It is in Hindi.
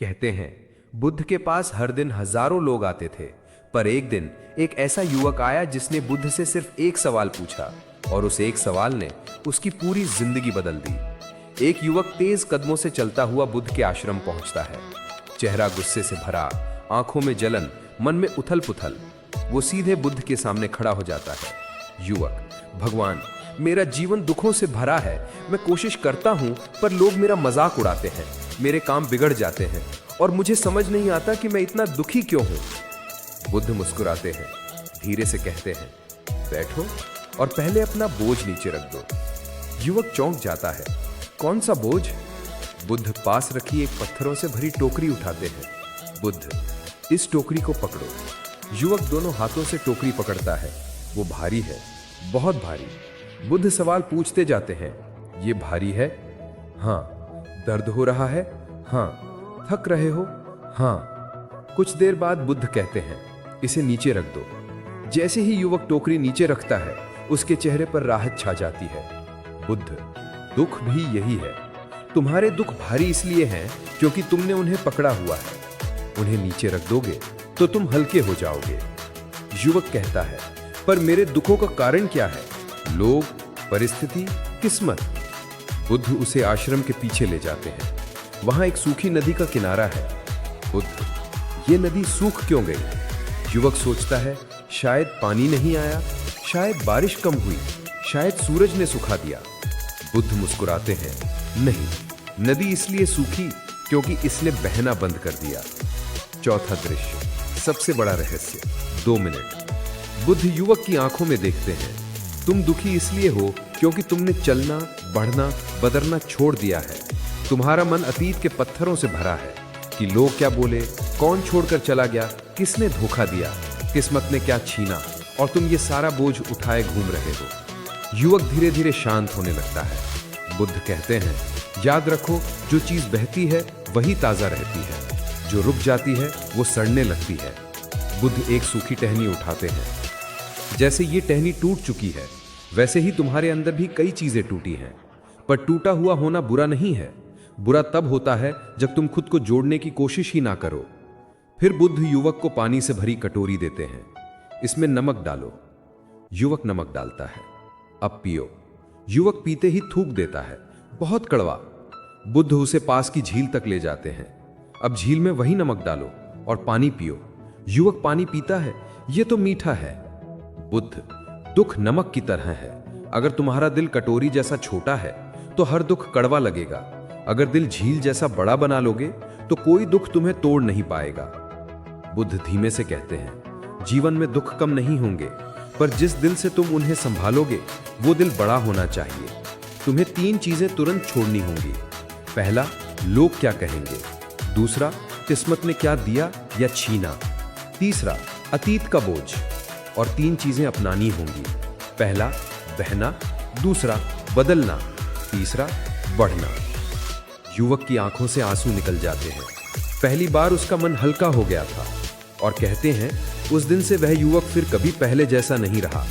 कहते हैं बुद्ध के पास हर दिन हजारों लोग आते थे, पर एक दिन एक ऐसा युवक आया जिसने बुद्ध से सिर्फ एक सवाल पूछा और उस एक सवाल ने उसकी पूरी जिंदगी बदल दी। एक युवक तेज कदमों से चलता हुआ बुद्ध के आश्रम पहुंचता है। चेहरा गुस्से से भरा, आंखों में जलन, मन में उथल पुथल। वो सीधे बुद्ध के सामने खड़ा हो जाता है। युवक: भगवान, मेरा जीवन दुखों से भरा है। मैं कोशिश करता हूं पर लोग मेरा मजाक उड़ाते हैं, मेरे काम बिगड़ जाते हैं और मुझे समझ नहीं आता कि मैं इतना दुखी क्यों हूं। बुद्ध मुस्कुराते हैं, धीरे से कहते हैं, बैठो और पहले अपना बोझ नीचे रख दो। युवक चौंक जाता है, कौन सा बोझ? बुद्ध पास रखी एक पत्थरों से भरी टोकरी उठाते हैं। बुद्ध: इस टोकरी को पकड़ो। युवक दोनों हाथों से टोकरी पकड़ता है। वो भारी है, बहुत भारी। बुद्ध सवाल पूछते जाते हैं, ये भारी है? हाँ। दर्द हो रहा है? हाँ। थक रहे हो? हाँ। कुछ देर बाद बुद्ध कहते हैं, इसे नीचे रख दो। जैसे ही युवक टोकरी नीचे रखता है, उसके चेहरे पर राहत छा जाती है। बुद्ध: दुख भी यही है। तुम्हारे दुख भारी इसलिए हैं क्योंकि तुमने उन्हें पकड़ा हुआ है। उन्हें नीचे रख दोगे तो तुम हल्के हो जाओगे। युवक कहता है, पर मेरे दुखों का कारण क्या है? लोग, परिस्थिति, किस्मत। बुद्ध उसे आश्रम के पीछे ले जाते हैं। वहां एक सूखी नदी का किनारा है। बुद्ध: ये नदी सूख क्यों गई? युवक सोचता है, शायद पानी नहीं आया, शायद बारिश कम हुई, शायद सूरज ने सुखा दिया। बुद्ध मुस्कुराते हैं, नहीं, नदी इसलिए सूखी क्योंकि इसने बहना बंद कर दिया। चौथा दृश्य, सबसे बड़ा रहस्य। 2 मिनट। बुद्ध युवक की आंखों में देखते हैं, तुम दुखी इसलिए हो क्योंकि तुमने चलना, बढ़ना, बदलना छोड़ दिया है। तुम्हारा मन अतीत के पत्थरों से भरा है कि लोग क्या बोले, कौन छोड़कर चला गया, किसने धोखा दिया, किस्मत ने क्या छीना, और तुम ये सारा बोझ उठाए घूम रहे हो। युवक धीरे धीरे शांत होने लगता है। बुद्ध कहते हैं, याद रखो, जो चीज बहती है वही ताजा रहती है, जो रुक जाती है वो सड़ने लगती है। बुद्ध एक सूखी टहनी उठाते हैं। जैसे ये टहनी टूट चुकी है, वैसे ही तुम्हारे अंदर भी कई चीजें टूटी हैं। पर टूटा हुआ होना बुरा नहीं है। बुरा तब होता है जब तुम खुद को जोड़ने की कोशिश ही ना करो। फिर बुद्ध युवक को पानी से भरी कटोरी देते हैं। इसमें नमक डालो। युवक नमक डालता है। अब पियो। युवक पीते ही थूक देता है, बहुत कड़वा। बुद्ध उसे पास की झील तक ले जाते हैं। अब झील में वही नमक डालो और पानी पियो। युवक पानी पीता है, यह तो मीठा है। बुद्ध: दुख नमक की तरह है। अगर तुम्हारा दिल कटोरी जैसा छोटा है तो हर दुख कड़वा लगेगा। अगर दिल झील जैसा बड़ा बना लोगे तो कोई दुख तुम्हें तोड़ नहीं पाएगा। बुद्ध धीमे से कहते हैं, जीवन में दुख कम नहीं होंगे, पर जिस दिल से तुम उन्हें संभालोगे वो दिल बड़ा होना चाहिए। तुम्हें 3 चीजें तुरंत छोड़नी होंगी। पहला, लोग क्या कहेंगे। दूसरा, किस्मत ने क्या दिया या छीना। तीसरा, अतीत का बोझ। और 3 चीजें अपनानी होंगी। पहला, बहना। दूसरा, बदलना। तीसरा, बढ़ना। युवक की आंखों से आंसू निकल जाते हैं। पहली बार उसका मन हल्का हो गया था। और कहते हैं, उस दिन से वह युवक फिर कभी पहले जैसा नहीं रहा।